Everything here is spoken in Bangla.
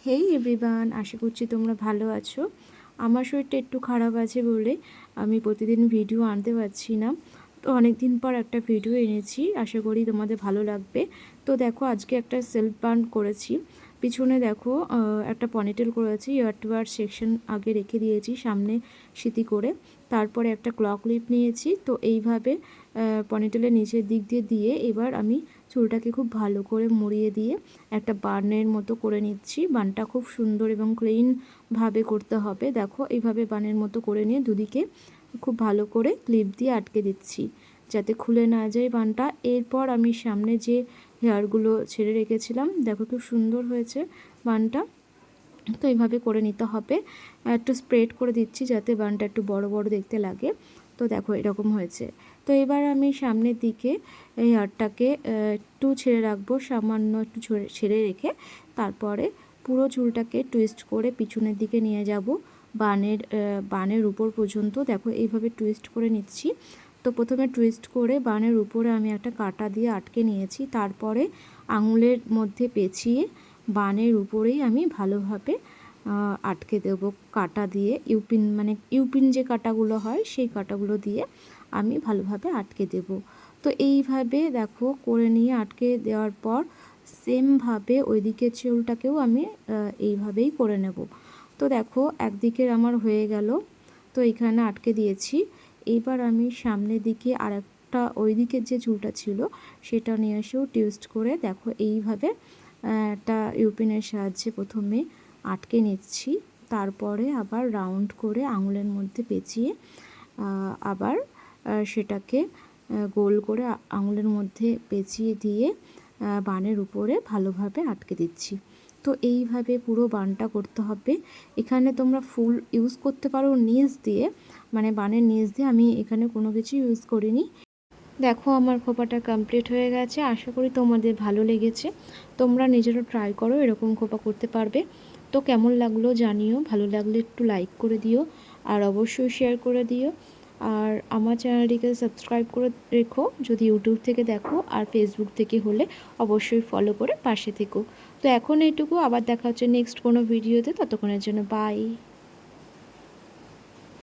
হেই এভরিওয়ান, আশা করছি তোমরা ভালো আছো। আমার শরীরটা একটু খারাপ আছে বলে আমি প্রতিদিন ভিডিও আনতে পারছি না। তো অনেক দিন পর একটা ভিডিও এনেছি, আশা করি তোমাদের ভালো লাগবে। তো দেখো, আজকে একটা সেলফ বার্ন করেছি। পিছনে দেখো একটা পনিটেল করেছি, ইয়ার টু ইয়ার সেকশন আগে রেখে দিয়েছি সামনে সিতি করে। তারপরে একটা ক্লক ক্লিপ নিয়েছি। তো এইভাবে পনিটেলের নিচের দিক দিয়ে এবার আমি চুলটাকে খুব ভালো করে মুড়িয়ে দিয়ে একটা বানের মতো করে নিচ্ছি। বানটা খুব সুন্দর এবং ক্লিনভাবে করতে হবে। দেখো, এইভাবে বানের মতো করে নিয়ে দুদিকে খুব ভালো করে ক্লিপ দিয়ে আটকে দিচ্ছি যাতে খুলে না যায় বানটা। এরপর আমি সামনে যে হেয়ারগুলো ছেড়ে রেখেছিলাম, দেখো খুব সুন্দর হয়েছে বানটা। তো এইভাবে করে নিতে হবে। একটু স্প্রেড করে দিচ্ছি যাতে বানটা একটু বড় বড় দেখতে লাগে। তো দেখো এরকম হয়েছে। তো এবার আমি সামনের দিকে এই হেয়ারটাকে একটু ছেড়ে রাখবো, সামান্য একটু ছেড়ে রেখে তারপরে পুরো চুলটাকে টুইস্ট করে পিছনের দিকে নিয়ে যাব বানের উপর পর্যন্ত। দেখো এইভাবে টুইস্ট করে নিচ্ছি। তো প্রথমে টুইস্ট করে বানের উপরে আমি একটা কাঁটা দিয়ে আটকে নিয়েছি। তারপরে আঙুলের মধ্যে পেঁচিয়ে বানের উপরেই আমি ভালোভাবে আটকে দেবো কাঁটা দিয়ে। ইউপিন যে কাঁটাগুলো হয় সেই কাঁটাগুলো দিয়ে আমি ভালোভাবে আটকে দেব। তো এইভাবে দেখো করে নিয়ে আটকে দেওয়ার পর সেমভাবে ওই দিকের চুলটাকেও আমি এইভাবেই করে নেব। তো দেখো একদিকের আমার হয়ে গেল। তো এইখানে আটকে দিয়েছি। এইবার আমি সামনের দিকে আরেকটা ওই দিকের যে চুলটা ছিল সেটা নিয়ে এসেও টুইস্ট করে দেখো এইভাবে একটা ইউপিনের সাহায্যে প্রথমে আটকে নিচ্ছি। তারপরে আবার রাউন্ড করে আঙুলের মধ্যে পেঁচিয়ে আবার সেটাকে গোল করে আঙুলের মধ্যে পেঁচিয়ে দিয়ে বানের উপরে ভালোভাবে আটকে দিচ্ছি। তো এইভাবে পুরো বানটা করতে হবে। এখানে তোমরা ফুল ইউজ করতে পারো নিচ দিয়ে, মানে বানের নিচ দিয়ে। আমি এখানে কোনো কিছু ইউজ করিনি। দেখো আমার খোপাটা কমপ্লিট হয়ে গেছে। আশা করি তোমাদের ভালো লেগেছে। তোমরা নিজেরও ট্রাই করো, এরকম খোপা করতে পারবে। তো কেমন লাগলো জানিও, ভালো লাগলে একটু লাইক করে দিও আর অবশ্যই শেয়ার করে দিও। আর আমার চ্যানেলটিকে সাবস্ক্রাইব করে রেখো যদি ইউটিউব থেকে দেখো, আর ফেসবুক থেকে হলে অবশ্যই ফলো করে পাশে থেকো। তো এখন এইটুকু, আবার দেখা হচ্ছে নেক্সট কোনো ভিডিওতে। ততক্ষণের জন্য বাই।